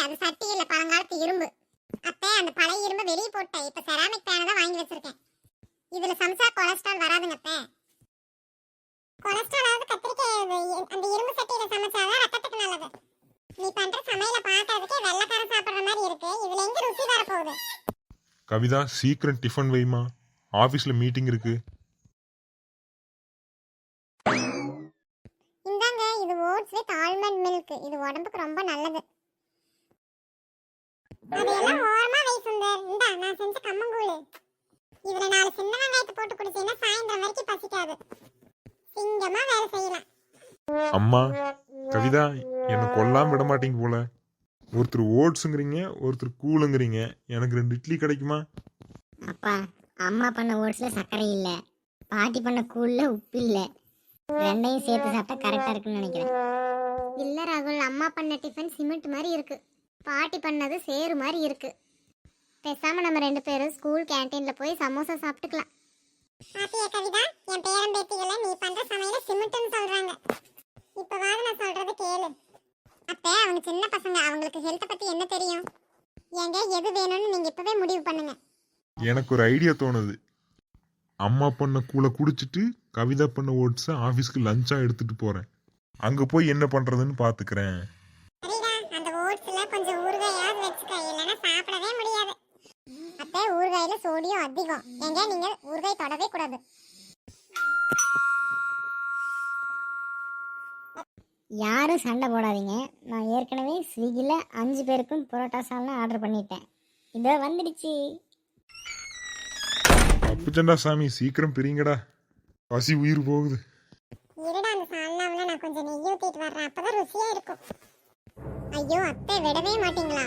அது சட்டி இல்ல, பழங்காலத்து இரும்பு. அத்தை, அந்த பழைய இரும்பு வெளியே போட்டேன். இப்ப செராமிக் பேனை தான் வாங்கி வச்சிருக்கேன். இதுல சமைச்சா கொலஸ்ட்ரால் வராதுங்க அத்தை. கொலஸ்ட்ரால் ஆகுது கத்திரிக்காய். அந்த இரும்பு சட்டியில சமைச்சாதான் ரத்தத்துக்கு நல்லது. நீ பண்ற சமையல பார்க்கறதுக்கே வெள்ளைக்காரன் சாப்பிடுற மாதிரி இருக்கு. இதுல எங்க ருசி வரப்போகுது? கவிதா, சீக்கிரம் டிஃபன் வைமா, ஆபீஸ்ல மீட்டிங் இருக்கு. இந்தாங்க, இது ஓட்ஸ் வித் ஆல்மண்ட் மில்க். இது உடம்புக்கு ரொம்ப நல்லது. அதெல்லாம் ஓரமா வை சுந்தர். இந்தா, நான் செஞ்ச கம்மங்கூழ். இதுல 4 சின்ன வெங்காயத்தை போட்டு குடிச்சீங்கன்னா சாயந்தரம் வரைக்கும் பசிக்காது. சிங்கமா வேலை செய்யலாம். அம்மா, கவிதா என்ன கொல்லாம விட மாட்டீங்க போல. ஒருத்தர் ஓட்ஸுங்கிறீங்க, ஒருத்தர் கூழுங்கிறீங்க. எனக்கு 2 இட்லி கிடைக்குமா? அப்பா, அம்மா பண்ண ஓட்ஸ்ல சர்க்கரை இல்லை, பாட்டி பண்ண கூழ்ல உப்பு இல்லை. ரெண்டையும் சேர்த்து சாப்பிட்டா கரெக்டா இருக்குன்னு நினைக்கிறேன். இல்ல ராகுல், அம்மா பண்ண டிஃபன் சிமெண்ட் மாதிரி இருக்கு. பாட்டி பண்ணது சேறு மாதிரி இருக்கு. பேசாம நம்ம 2 பேரும் ஸ்கூல் கேண்டீன்ல போய் சமோசா சாப்பிட்டுக்கலாம். பாத்தியா கவிதா, என் பேரன் பேத்திகளை நீ பண்ற சமையல சிமெண்ட்னு சொல்றாங்க. இப்பவாது நான் சொல்றது கேளு. அத்தை, அவங்க சின்ன பசங்க, அவங்களுக்கு ஹெல்த்த பத்தி என்ன தெரியும்? ஏங்க, எது வேணும்னு நீங்க இப்பவே முடிவு பண்ணுங்க. எனக்கு ஒரு ஐடியா தோணுது. அம்மா பண்ண கூழை குடிச்சிட்டு கவிதா பண்ண ஓட்ஸை ஆஃபீஸ்க்கு லஞ்சா எடுத்துட்டு போறேன். அங்க போய் என்ன பண்றதுன்னு பாத்துக்கிறேன். சரிடா, அந்த ஓட்ஸ்ல கொஞ்சம் ஊறுகாயாவது வச்சுக்க, இல்லைன்னா சாப்பிடவே முடியாது. அத்தை, ஊறுகாயில சோடியம் அதிகம். ஏங்க, நீங்க ஊறுகாய் தொடவே கூடாது. யாரும் சண்டை போடாதீங்க. நான் ஏற்கனவே ஸ்விக்கியில் 5 பேருக்கும் புரோட்டா சால்னா ஆர்டர் பண்ணிட்டேன். இதோ வந்துடுச்சு. அப்புச்சண்டா சாமி, சீக்கிரம் பிரிங்கடா, பசி உயிர் போகுது. இருடா, அந்த சால்னாவில் நான் கொஞ்சம் நெய் ஊற்றிட்டு வர்றேன். அப்பதான் ருசியா இருக்கும். ஐயோ அத்தை, விடவே மாட்டீங்களா?